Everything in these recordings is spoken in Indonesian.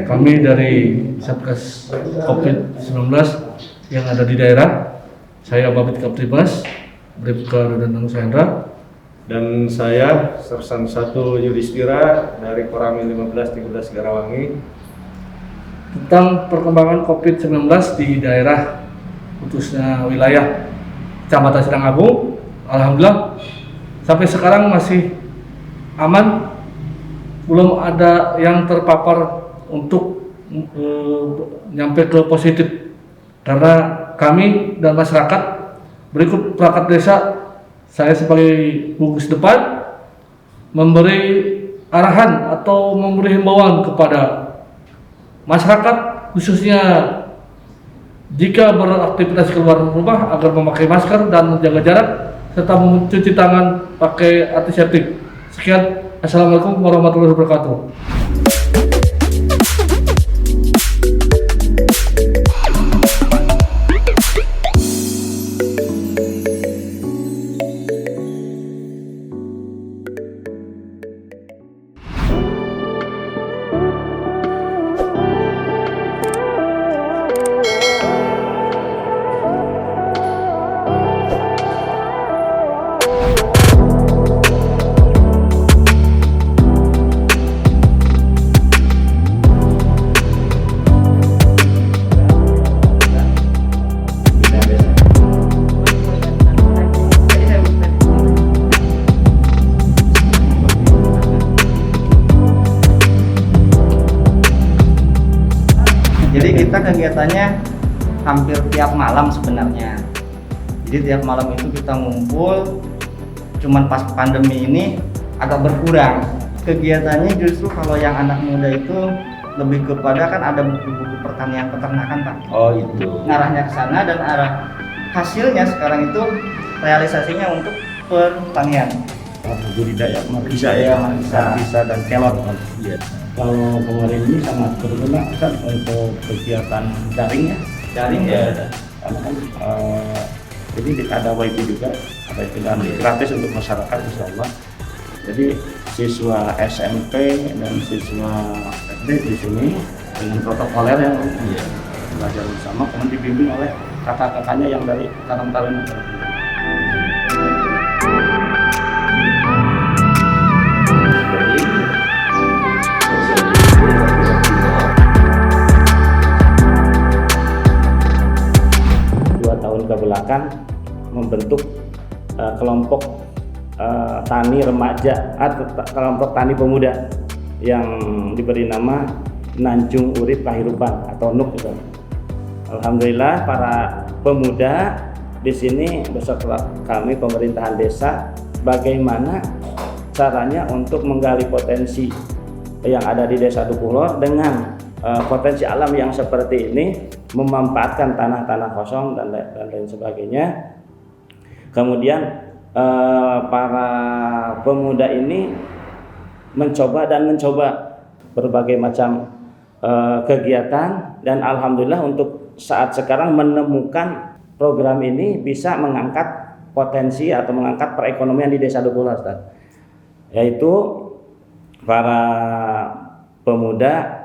Kami dari Satgas COVID-19 yang ada di daerah, saya Babit Kaptibas, Bribka Danang Sahendra, dan saya Sersan 1 Yudhistira dari Koramil 1513 Garawangi, tentang perkembangan COVID-19 di daerah, khususnya wilayah Kecamatan Sidang Agung. Alhamdulillah sampai sekarang masih aman, belum ada yang terpapar untuk nyampe ke positif, karena kami dan masyarakat berikut perangkat desa, saya sebagai gugus depan memberi arahan atau memberi himbauan kepada masyarakat, khususnya jika beraktivitas keluar rumah agar memakai masker dan menjaga jarak serta mencuci tangan pakai antiseptik. Sekian, assalamualaikum warahmatullahi wabarakatuh. Jadi kita kegiatannya hampir tiap malam sebenarnya. Jadi tiap malam itu kita ngumpul, cuman pas pandemi ini agak berkurang. Kegiatannya justru kalau yang anak muda itu lebih kepada, kan ada buku-buku pertanian peternakan Pak. Oh itu. Ngarahnya ke sana, dan arah hasilnya sekarang itu realisasinya untuk pertanian. Budidaya markisa ya, markisa dan kelot. Iya. Kalau kemarin ini sangat berguna kan untuk kegiatan daring ya. Daring ya. Karena kan jadi ada wifi juga, ada dan gratis untuk masyarakat insya Allah. Jadi siswa SMP dan siswa SD di sini dengan protokoler yang belajar bersama, kemudian dibimbing oleh kakak-kakaknya yang dari Karang Taruna. 2 tahun kebelakang membentuk kelompok tani remaja atau kelompok tani pemuda yang diberi nama Nanjung Urip Kahirupan atau NUK itu. Alhamdulillah para pemuda di sini beserta kami pemerintahan desa, bagaimana caranya untuk menggali potensi yang ada di Desa Dukuhlor dengan potensi alam yang seperti ini, memanfaatkan tanah-tanah kosong dan lain sebagainya. Kemudian para pemuda ini mencoba berbagai macam kegiatan, dan alhamdulillah untuk saat sekarang menemukan program ini bisa mengangkat potensi atau mengangkat perekonomian di Desa Dukuhlor, yaitu para pemuda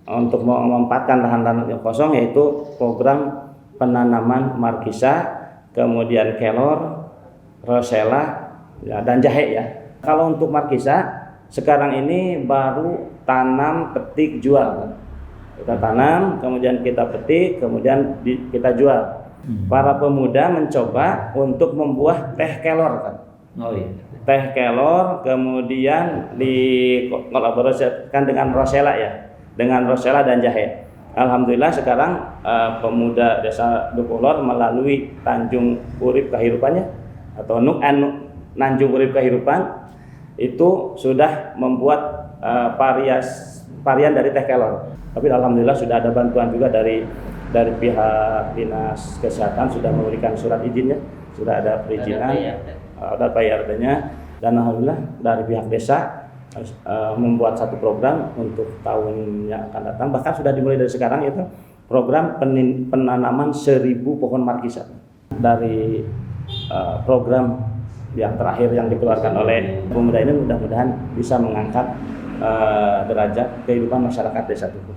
untuk memanfaatkan lahan-lahan yang kosong, yaitu program penanaman markisa, kemudian kelor, rosella, dan jahe ya. Kalau untuk markisa sekarang ini baru tanam, petik, jual. Kita tanam, kemudian kita petik, kemudian kita jual. Para pemuda mencoba untuk membuat teh kelor kan. Oh iya. Teh kelor, kemudian dikolaborasikan dengan rosella ya, dengan rosella dan jahe. Alhamdulillah sekarang pemuda Desa Dukuhlor melalui Tanjung Urip Kahirupannya atau Nanjung Urip Kahirupan itu sudah membuat varian dari teh kelor. Tapi alhamdulillah sudah ada bantuan juga dari pihak Dinas Kesehatan, sudah memberikan surat izinnya, sudah ada perizinan, ada PRD-nya, dan alhamdulillah dari pihak desa membuat satu program untuk tahun yang akan datang, bahkan sudah dimulai dari sekarang, itu program penanaman 1000 pohon markisa. Dari program yang terakhir yang dikeluarkan oleh pemuda ini mudah-mudahan bisa mengangkat derajat kehidupan masyarakat Desa Dukuh.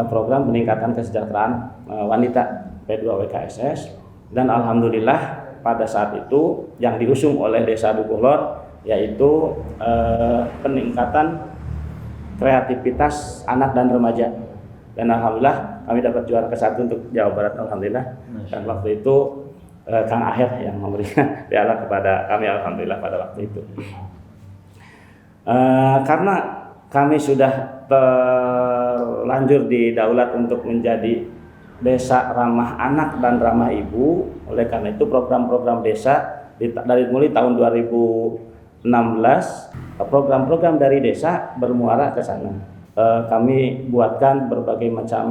Program peningkatan kesejahteraan wanita P2WKSS, dan alhamdulillah pada saat itu yang diusung oleh Desa Dukuh Lor yaitu peningkatan kreativitas anak dan remaja, dan alhamdulillah kami dapat juara ke-1 untuk Jawa Barat, alhamdulillah. Dan waktu itu Kang Aher yang memberikan piala kepada kami, alhamdulillah pada waktu itu. Karena kami sudah terlanjur didaulat untuk menjadi desa ramah anak dan ramah ibu, oleh karena itu program-program desa dari mulai tahun 2016 program-program dari desa bermuara ke sana. Kami buatkan berbagai macam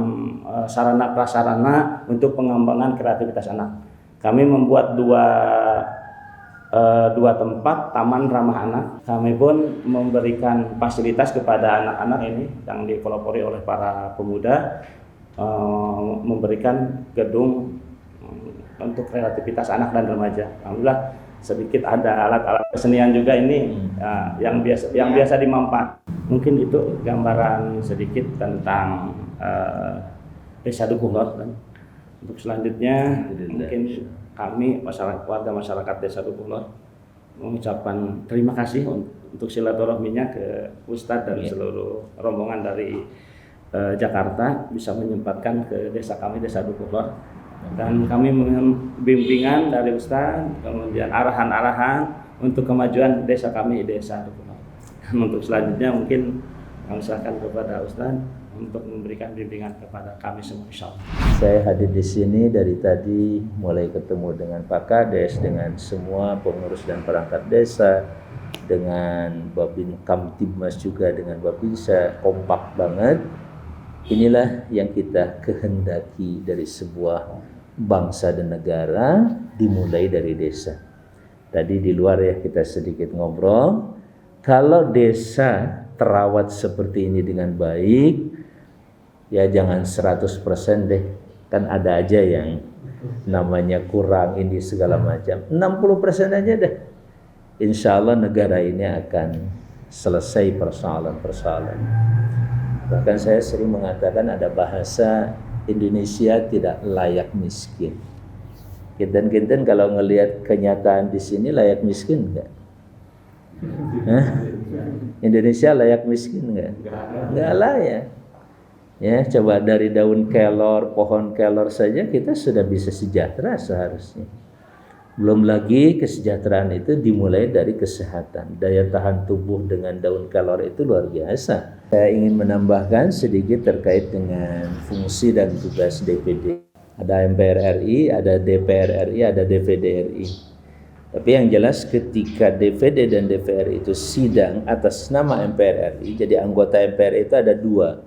sarana prasarana untuk pengembangan kreativitas anak. Kami membuat dua tempat taman ramah anak. Kami pun memberikan fasilitas kepada anak-anak ini yang dipelopori oleh para pemuda, memberikan gedung untuk kreativitas anak dan remaja. Alhamdulillah sedikit ada alat-alat kesenian juga ini yang biasa dimanfaat. Mungkin itu gambaran sedikit tentang Desa Dukuh Lor. Untuk selanjutnya mungkin kami warga masyarakat Desa Dukuh Lor mengucapkan terima kasih untuk silaturahminya ke Ustadz dan seluruh rombongan dari Jakarta bisa menyempatkan ke desa kami, Desa Dukuh Lor, dan kami mohon bimbingan dari Ustadz, kemudian arahan-arahan untuk kemajuan desa kami, Desa Dukuh Lor. Untuk selanjutnya mungkin kami serahkan kepada Ustadz untuk memberikan bimbingan kepada kami semua, insyaallah. Saya hadir di sini dari tadi, mulai ketemu dengan Pak Kades, dengan semua pengurus dan perangkat desa, dengan Babin Kamtibmas juga, dengan Babinsa, kompak banget. Inilah yang kita kehendaki dari sebuah bangsa dan negara, dimulai dari desa. Tadi di luar ya kita sedikit ngobrol, kalau desa terawat seperti ini dengan baik, ya jangan 100% deh, kan ada aja yang namanya kurang ini segala macam. 60% aja deh, insya Allah negara ini akan selesai persoalan-persoalan. Bahkan saya sering mengatakan ada bahasa Indonesia tidak layak miskin. Kinten-kinten kalau ngelihat kenyataan di sini layak miskin enggak? Indonesia layak miskin enggak? Enggak layak. Ya, coba dari daun kelor, pohon kelor saja kita sudah bisa sejahtera seharusnya. Belum lagi kesejahteraan itu dimulai dari kesehatan. Daya tahan tubuh dengan daun kelor itu luar biasa. Saya ingin menambahkan sedikit terkait dengan fungsi dan tugas DPD. Ada MPR RI, ada DPR RI, ada DPD RI. Tapi yang jelas ketika DPD dan DPR itu sidang atas nama MPR RI, jadi anggota MPR itu ada dua,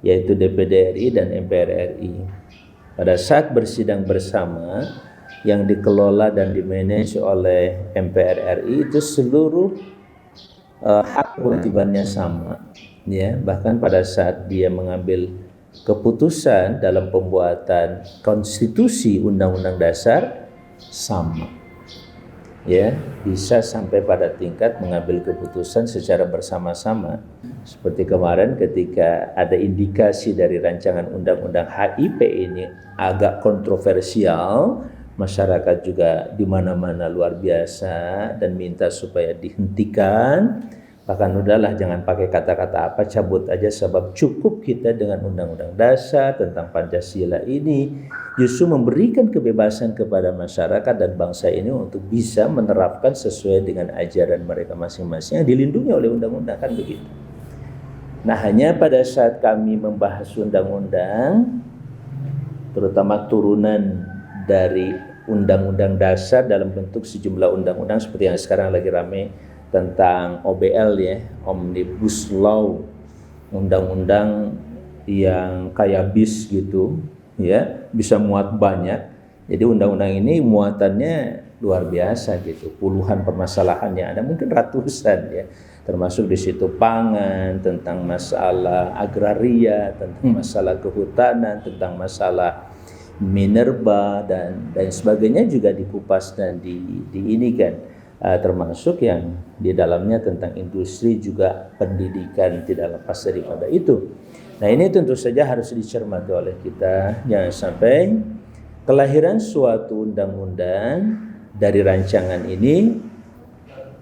yaitu DPD RI dan MPR RI. Pada saat bersidang bersama yang dikelola dan dimanage oleh MPR RI itu seluruh hak kewajibannya sama, ya. Bahkan pada saat dia mengambil keputusan dalam pembuatan konstitusi undang-undang dasar sama, ya, bisa sampai pada tingkat mengambil keputusan secara bersama-sama. Seperti kemarin ketika ada indikasi dari rancangan undang-undang HIP ini agak kontroversial, masyarakat juga di mana-mana luar biasa dan minta supaya dihentikan. Bahkan udahlah jangan pakai kata-kata apa, cabut aja, sebab cukup kita dengan undang-undang dasar tentang Pancasila ini justru memberikan kebebasan kepada masyarakat dan bangsa ini untuk bisa menerapkan sesuai dengan ajaran mereka masing-masing yang dilindungi oleh undang-undang, kan begitu. Nah, hanya pada saat kami membahas undang-undang, terutama turunan dari undang-undang dasar dalam bentuk sejumlah undang-undang seperti yang sekarang lagi ramai tentang OBL, ya, Omnibus Law, undang-undang yang kayak bis gitu, ya, bisa muat banyak. Jadi undang-undang ini muatannya luar biasa gitu, puluhan permasalahannya, ada mungkin ratusan, ya, termasuk di situ pangan, tentang masalah agraria, tentang masalah kehutanan, tentang masalah minerba dan sebagainya juga dikupas dan diinikan. termasuk yang di dalamnya tentang industri juga pendidikan tidak lepas daripada itu. Nah ini tentu saja harus dicermati oleh kita, jangan sampai kelahiran suatu undang-undang dari rancangan ini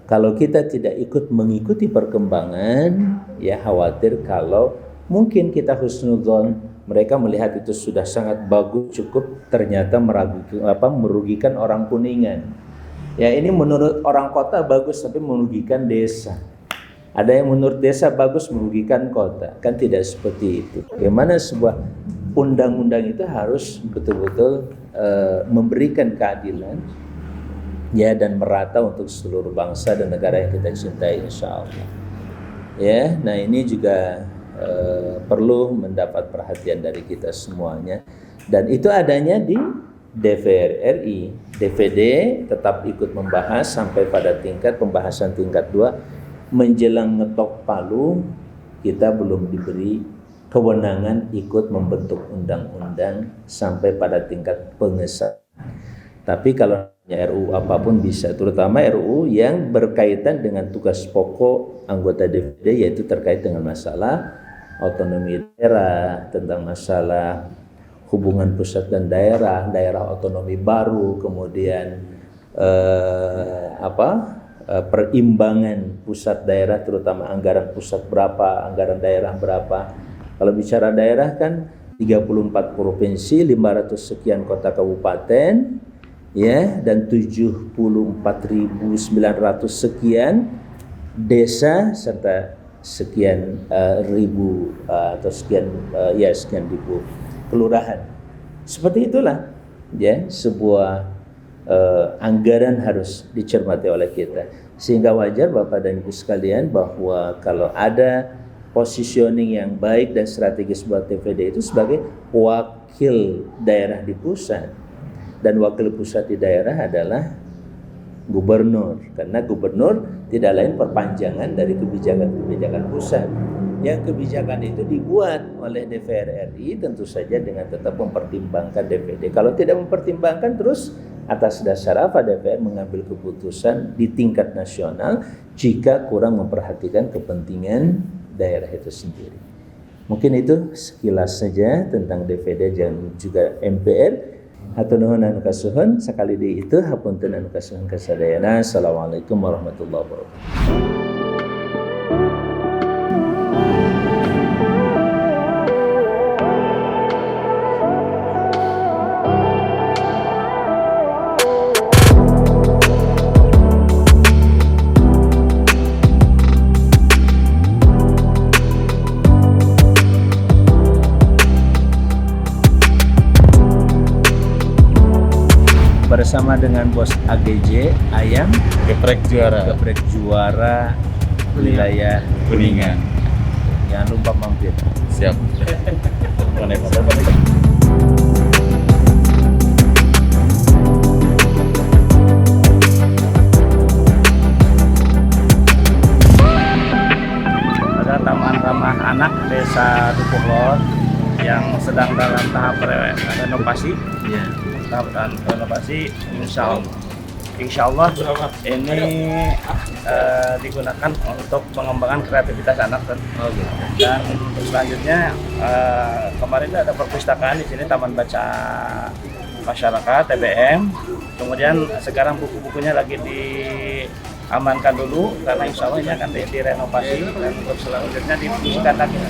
kalau kita tidak ikut mengikuti perkembangan, ya khawatir kalau mungkin kita husnudzon, mereka melihat itu sudah sangat bagus, cukup, ternyata merugikan orang Kuningan. Ya ini menurut orang kota bagus tapi merugikan desa. Ada yang menurut desa bagus merugikan kota. Kan tidak seperti itu. Bagaimana sebuah undang-undang itu harus betul-betul memberikan keadilan, ya, dan merata untuk seluruh bangsa dan negara yang kita cintai, insya Allah. Ya, nah ini juga perlu mendapat perhatian dari kita semuanya, dan itu adanya di DPR RI. DPD tetap ikut membahas sampai pada tingkat pembahasan tingkat 2. Menjelang ngetok palu, kita belum diberi kewenangan ikut membentuk undang-undang sampai pada tingkat pengesahan. Tapi kalau RUU apapun bisa, terutama RUU yang berkaitan dengan tugas pokok anggota DPD, yaitu terkait dengan masalah otonomi daerah, tentang masalah hubungan pusat dan daerah, daerah otonomi baru, kemudian perimbangan pusat daerah, terutama anggaran pusat berapa, anggaran daerah berapa. Kalau bicara daerah kan 34 provinsi, 500 sekian kota kabupaten, ya, dan 74.900 sekian desa serta sekian ribu atau sekian ribu kelurahan. Seperti itulah, ya, sebuah anggaran harus dicermati oleh kita, sehingga wajar Bapak dan Ibu sekalian bahwa kalau ada positioning yang baik dan strategis buat DPD itu sebagai wakil daerah di pusat, dan wakil pusat di daerah adalah gubernur, karena gubernur tidak lain perpanjangan dari kebijakan-kebijakan pusat. Yang kebijakan itu dibuat oleh DPR RI tentu saja dengan tetap mempertimbangkan DPD. Kalau tidak mempertimbangkan, terus atas dasar apa DPR mengambil keputusan di tingkat nasional jika kurang memperhatikan kepentingan daerah itu sendiri. Mungkin itu sekilas saja tentang DPD dan juga MPR. Hatur nuhun anu kasuhun, sakali deui itu hapunten anu kasuhun kasadayana. Assalamualaikum warahmatullahi wabarakatuh. Bersama dengan bos AGJ ayam Geprek juara wilayah Kuningan. Jangan lupa mampir. Siap. Ada taman ramah anak Desa Dukuhlor yang sedang dalam tahap renovasi. Ya. Tahap renovasi, insya Allah ini digunakan untuk pengembangan kreativitas anak kan. Oh, gitu. Dan selanjutnya kemarin ada perpustakaan di sini, Taman Baca Masyarakat TBM. Kemudian sekarang buku-bukunya lagi diamankan dulu karena insya Allah ini akan direnovasi, dan untuk selanjutnya difungsikan lagi.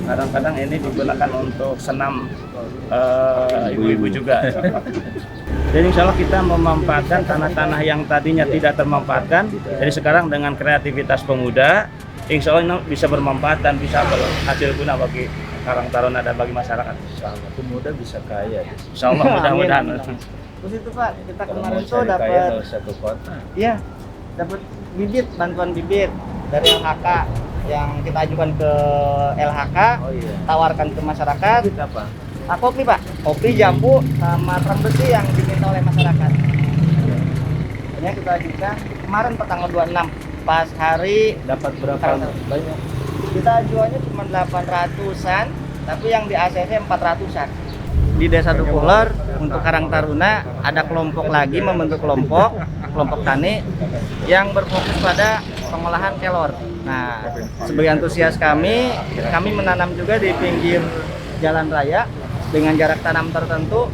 Kadang-kadang ini digunakan untuk senam ibu-ibu juga. Jadi insya Allah kita memanfaatkan tanah-tanah yang tadinya tidak termanfaatkan. Jadi sekarang dengan kreativitas pemuda, insya Allah ini bisa bermanfaat dan bisa berhasil guna bagi Karang Taruna dan bagi masyarakat. Insya Allah pemuda bisa kaya. Insya Allah mudah-mudahan. Terus itu Pak, kita Kalau kemarin mau tuh cari kaya dapat, kalau satu kota. iya, dapat bibit, bantuan bibit dari LHK yang kita ajukan ke LHK, Oh iya. tawarkan ke masyarakat. Itu apa? Kopi Pak, kopi, jambu, sama terang besi yang diminta oleh masyarakat. Ini kita ajukan kemarin tanggal 26, pas hari Dapat berapa banyak? kita jualnya cuma 800-an, tapi yang di ACC 400-an. di Desa Dukuhlor untuk Karang Taruna ada kelompok lagi membentuk kelompok tani yang berfokus pada pengolahan kelor. Nah, sebagai antusias kami menanam juga di pinggir jalan raya dengan jarak tanam tertentu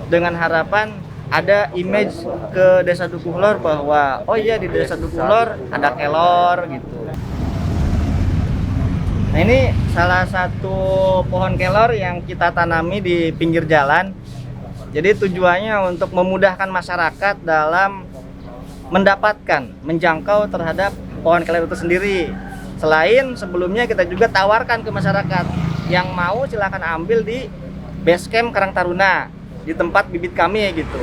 dengan harapan ada image ke Desa Dukuhlor bahwa oh iya di Desa Dukuhlor ada kelor gitu. Nah, ini salah satu pohon kelor yang kita tanami di pinggir jalan. Jadi tujuannya untuk memudahkan masyarakat dalam menjangkau terhadap pohon kelor itu sendiri. Selain sebelumnya kita juga tawarkan ke masyarakat yang mau silakan ambil di base camp Karang Taruna di tempat bibit kami gitu.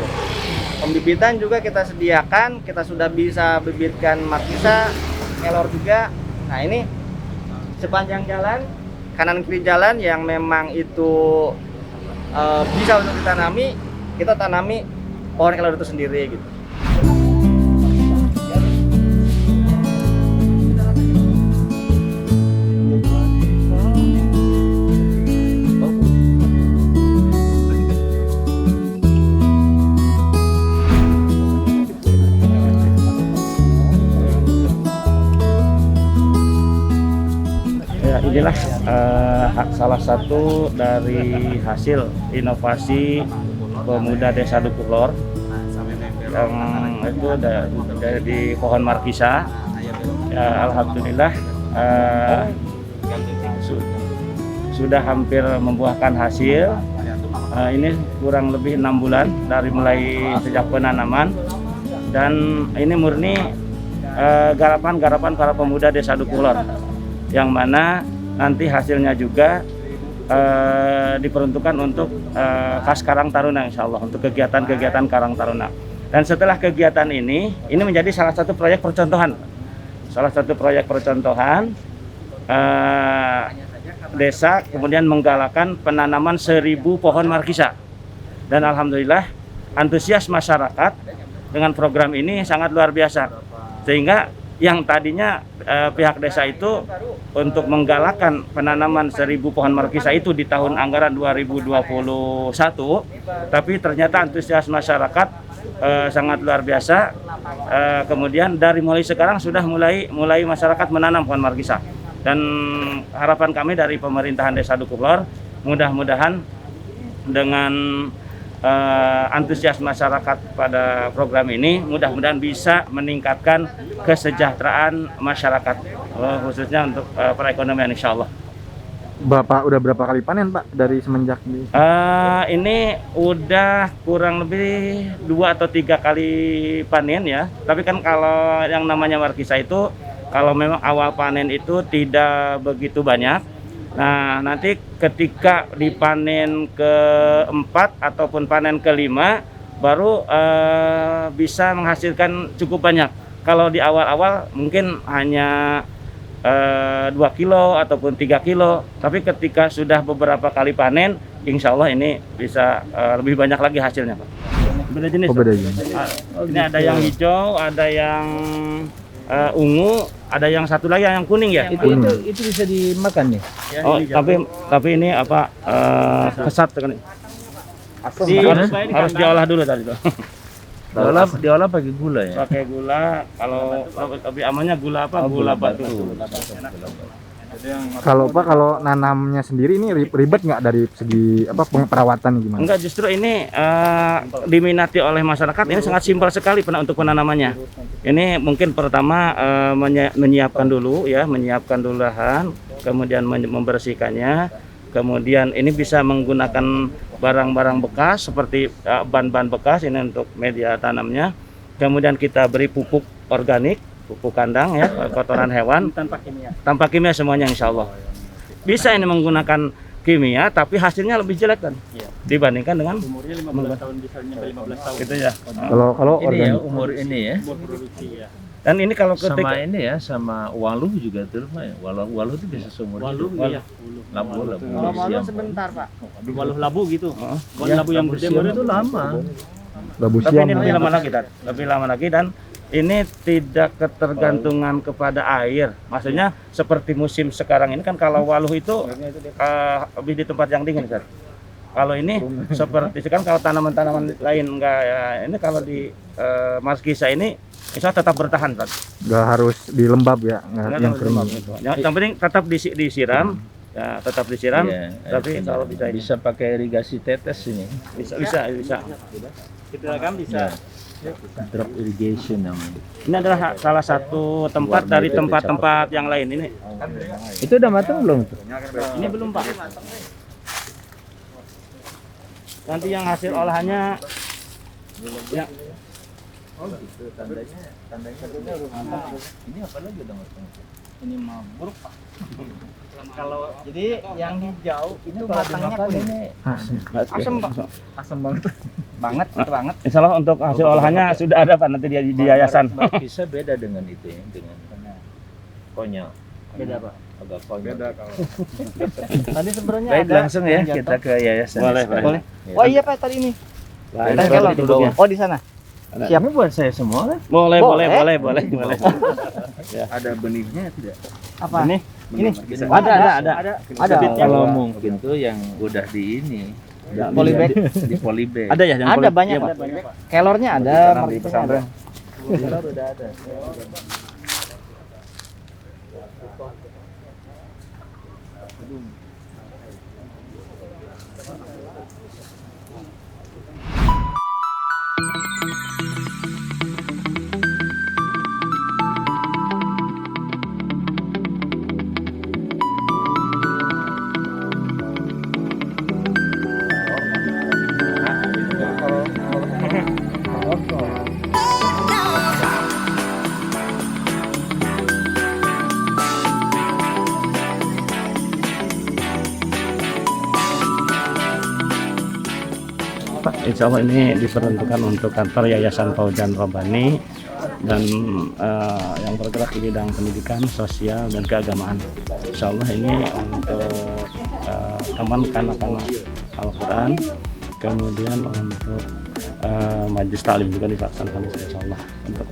Pembibitan juga kita sediakan, kita sudah bisa bibitkan markisa, kelor juga. Nah, ini sepanjang jalan, kanan kiri jalan yang memang itu bisa untuk ditanami, kita tanami pohon kelor itu sendiri gitu. Inilah salah satu dari hasil inovasi pemuda Desa Dukuhlor yang itu dari pohon markisa. Ya, alhamdulillah sudah hampir membuahkan hasil. Ini kurang lebih 6 bulan dari mulai sejak penanaman, dan ini murni garapan para pemuda Desa Dukuhlor, yang mana nanti hasilnya juga diperuntukkan untuk Kas Karang Taruna, insya Allah, untuk kegiatan-kegiatan Karang Taruna. Dan setelah kegiatan ini menjadi salah satu proyek percontohan. Desa kemudian menggalakkan penanaman 1000 pohon markisa. Dan alhamdulillah antusias masyarakat dengan program ini sangat luar biasa. Sehingga yang tadinya pihak desa itu untuk menggalakkan penanaman 1000 pohon markisa itu di tahun anggaran 2021, tapi ternyata antusias masyarakat sangat luar biasa. Kemudian dari mulai sekarang sudah mulai masyarakat menanam pohon markisa, dan harapan kami dari pemerintahan Desa Dukuhlor, mudah-mudahan dengan antusias masyarakat pada program ini mudah-mudahan bisa meningkatkan kesejahteraan masyarakat, khususnya untuk perekonomian, insya Allah. Bapak udah berapa kali panen, Pak, dari semenjak ini? Ini udah kurang lebih 2 atau 3 kali panen ya. Tapi kan kalau yang namanya markisa itu, kalau memang awal panen itu tidak begitu banyak. Nah, nanti ketika dipanen ke-4 ataupun panen ke-5 baru bisa menghasilkan cukup banyak. Kalau di awal-awal mungkin hanya 2 kilo ataupun 3 kilo, tapi ketika sudah beberapa kali panen, insya Allah ini bisa lebih banyak lagi hasilnya, Pak. Beda jenis. Oh, beda jenis. Ini ada yang hijau, ada yang ungu, ada yang satu lagi yang kuning ya. Itu bisa dimakan nih. Oh, tapi ini apa kesat kan? Harus diolah dulu tadi tuh. Diolah pakai gula ya. Pakai gula, kalau lebih amannya gula apa? Gula batu. Kalau nanamnya sendiri ini ribet nggak dari segi perawatan gimana? Enggak, justru ini diminati oleh masyarakat. Ini sangat simpel sekali untuk penanamannya. Ini mungkin pertama menyiapkan dulu lahan, kemudian membersihkannya. Kemudian ini bisa menggunakan barang-barang bekas seperti ban-ban bekas ini untuk media tanamnya. Kemudian kita beri pupuk organik, pupuk kandang ya, kotoran hewan tanpa kimia semuanya, insya Allah. Bisa ini menggunakan kimia tapi hasilnya lebih jelek kan dibandingkan dengan umurnya 15 tahun, bisa 15 tahun gitu ya. Kalau ini organik ya, umur ini ya. Dan ini kalau ketika sama ini ya, sama waluh juga tuh ya. Waluh itu bisa seumur hidup. Iya. Labu. Kalau malu sebentar, Pak. Waluh labu gitu. Ya, Labu yang gede itu lama. labu tapi siam. ini lebih lama lagi, dan ini tidak ketergantungan kepada air. Maksudnya seperti musim sekarang ini kan, kalau waluh itu lebih di tempat yang dingin kan. Kalau ini seperti itu kan, kalau tanaman-tanaman lain enggak ya, ini kalau di Markisa ini bisa tetap bertahan, Pak. Nggak harus di lembab ya, nggak Enggak yang tahu kering. gitu. Yang penting tetap disiram, ya tetap disiram. Iya, Tapi artinya kalau bisa ini bisa pakai irigasi tetes ini. bisa. Kita kan bisa. Drop irrigation namanya. Ini adalah salah satu tempat Warna dari itu tempat-tempat yang lain ini. Itu udah matang belum tuh? Ini belum, Pak. Nanti yang hasil olahannya ya, Ini apa lagi udah matang? Ini mah buruk, Pak. Kalau jadi yang hijau itu batangnya kuning. Asam, Pak. Asam banget. banget. insya Allah untuk hasil olahannya sudah ada, Pak, nanti di yayasan. Bisa beda dengan itu ya, dengan konyol. Beda, Pak. Agak konyol. Beda kalau Tadi sebenarnya Baik, ada langsung ya yang jatuh. kita ke yayasan. Boleh. Boleh. Ya. Oh iya, Pak, tadi ini. Nah, Kita ini kelor berarti duduknya. duduknya. Oh, di sana. Siap. Ini buat saya semua kan? Boleh. boleh. Ada benihnya tidak? Apa? Ini. Ada. Ada. Kalau mungkin tuh yang udah di ini, Polybag. di polybag. Ada ya yang Ada boleh? banyak, Iya, Pak. Pak. Kelornya ada, markisnya ada. Kelor udah ada. Insya Allah ini diperuntukkan untuk kantor Yayasan Faujan Robani dan yang bergerak di bidang pendidikan, sosial, dan keagamaan. Insya Allah ini untuk teman kanak-kanak Al-Quran, kemudian untuk majlis taklim juga dilaksanakan di sini, Insya Allah. Untuk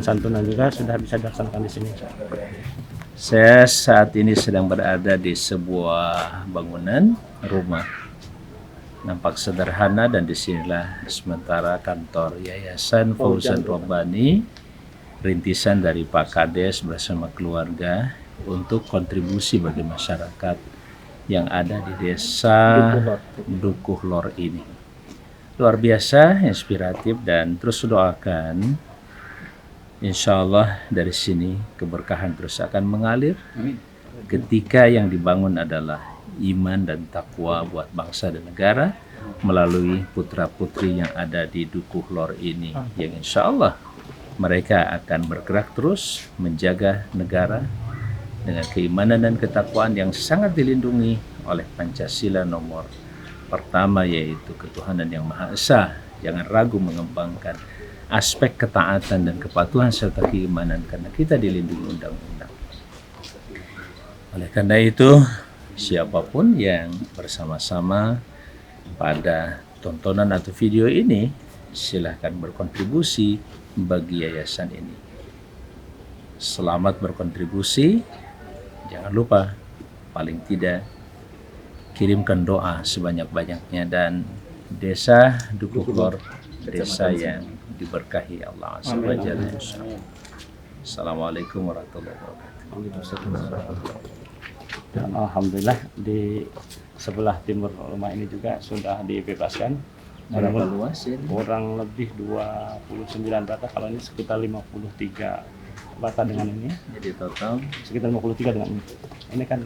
santunan juga sudah bisa dilaksanakan di sini. Saya saat ini sedang berada di sebuah bangunan rumah. Nampak sederhana dan disinilah sementara kantor Yayasan Fauzan Robbani, rintisan dari Pak Kades bersama keluarga untuk kontribusi bagi masyarakat yang ada di desa Dukuh Lor ini. Luar biasa, inspiratif, dan terus doakan insya Allah dari sini keberkahan terus akan mengalir ketika yang dibangun adalah iman dan takwa buat bangsa dan negara melalui putra-putri yang ada di Dukuh Lor ini, yang insya Allah mereka akan bergerak terus menjaga negara dengan keimanan dan ketakwaan yang sangat dilindungi oleh Pancasila nomor pertama, yaitu ketuhanan yang Maha Esa. Jangan ragu mengembangkan aspek ketaatan dan kepatuhan serta keimanan karena kita dilindungi undang-undang. Oleh karena itu, siapapun yang bersama-sama pada tontonan atau video ini, silahkan berkontribusi bagi yayasan ini. Selamat berkontribusi. Jangan lupa, paling tidak kirimkan doa sebanyak-banyaknya, dan desa Dukuh Lor, desa yang diberkahi Allah Azza wa Jalla. Assalamualaikum warahmatullahi wabarakatuh. Alhamdulillah di sebelah timur rumah ini juga sudah dibebaskan. Berapa luas ini? Kurang lebih 29 bata, kalau ini sekitar 53 bata dengan ini. Jadi total Sekitar 53 dengan ini. Ini kan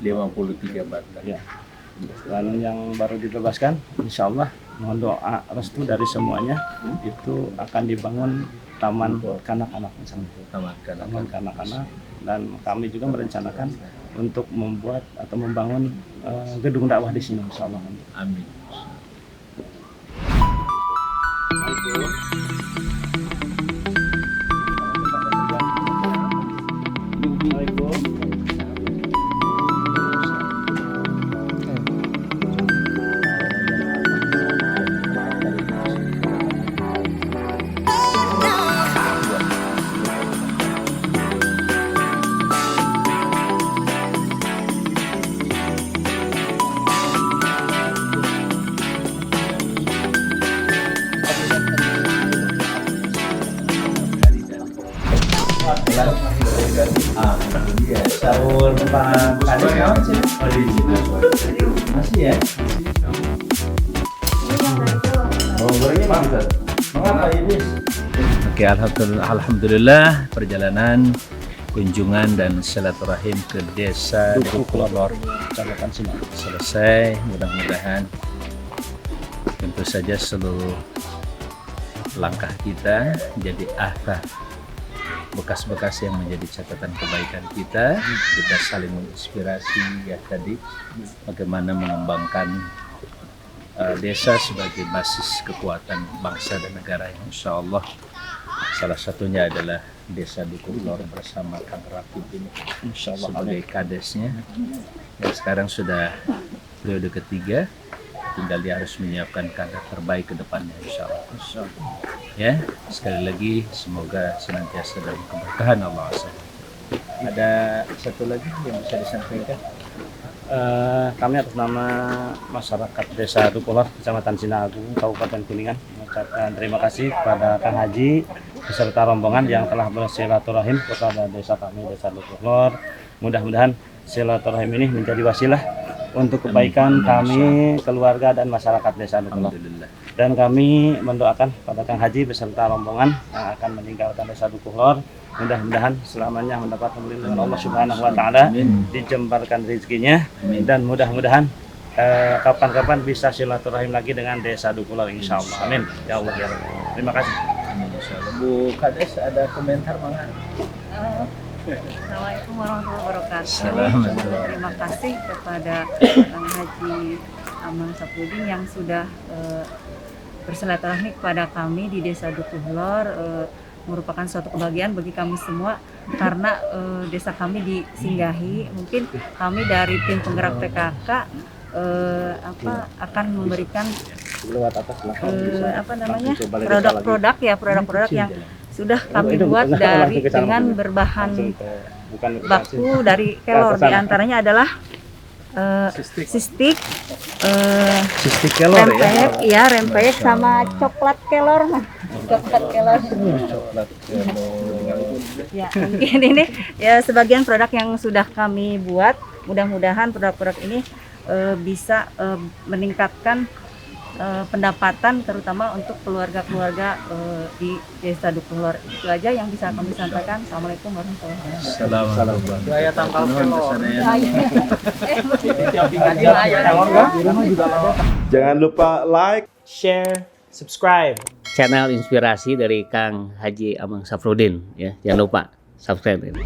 53 bata. ya. Dan yang baru dibebaskan, insya Allah mohon doa restu dari semuanya, itu akan dibangun taman kanak-kanak misalnya. Taman kanak-kanak, dan kami juga merencanakan untuk membuat atau membangun gedung dakwah di sini, insya Allah. Amin. ya. Oh, gorengnya mantap. Mengapa ini? Oke, alhamdulillah perjalanan kunjungan dan silaturahim ke desa Dukuhlor selesai. Mudah-mudahan tentu saja seluruh langkah kita jadi athar, bekas-bekas yang menjadi catatan kebaikan kita saling menginspirasi ya tadi bagaimana mengembangkan desa sebagai basis kekuatan bangsa dan negara yang insya Allah salah satunya adalah desa Dukuhlor bersama Kang Rakib ini sebagai kadesnya yang sekarang sudah periode ketiga, tinggal dia harus menyiapkan kader terbaik ke depannya insya Allah. Ya, sekali lagi semoga senantiasa dalam keberkahan Allah SWT. Ada satu lagi yang bisa disampaikan? Kami atas nama masyarakat Desa Dukuhlor, Kecamatan Sinagung, Kabupaten Kuningan, mengucapkan terima kasih kepada Kang Haji beserta rombongan yang telah bersilaturahim kepada desa kami, Desa Dukuhlor. Mudah-mudahan silaturahim ini menjadi wasilah untuk kebaikan kami, keluarga dan masyarakat Desa Dukuhlor. Dan kami mendoakan pada Kang Haji beserta rombongan yang akan meninggalkan Desa Dukuhlor, mudah-mudahan selamanya mendapat perlindungan Allah Subhanahu wa taala, dijembarkan rezekinya, dan mudah-mudahan kapan-kapan bisa silaturahim lagi dengan Desa Dukuhlor insyaallah. Amin. Ya Allah ya Rabbi. Terima kasih. Bu Kades ada komentar Bang? Assalamualaikum warahmatullahi wabarakatuh. Assalamualaikum. Terima kasih kepada Kang Haji Amang Safruddin yang sudah bersilaturahmi kepada kami di Desa Dukuhlor. Merupakan suatu kebahagiaan bagi kami semua karena desa kami disinggahi. Mungkin kami dari tim penggerak PKK akan memberikan produk-produk yang sudah kami buat dengan berbahan baku dari kelor. Di antaranya adalah sistik kelor, rempeyek sama coklat kelor. Ya, mungkin ini ya sebagian produk yang sudah kami buat. Mudah-mudahan produk-produk ini bisa meningkatkan pendapatan terutama untuk keluarga-keluarga di Desa Dukuhlor. Itu aja yang bisa kami sampaikan. Assalamualaikum warahmatullahi wabarakatuh. Gaya tangkal kelor. Jangan lupa like, Share, subscribe. Channel inspirasi dari Kang Haji Amang Safruddin ya, jangan lupa subscribe ini.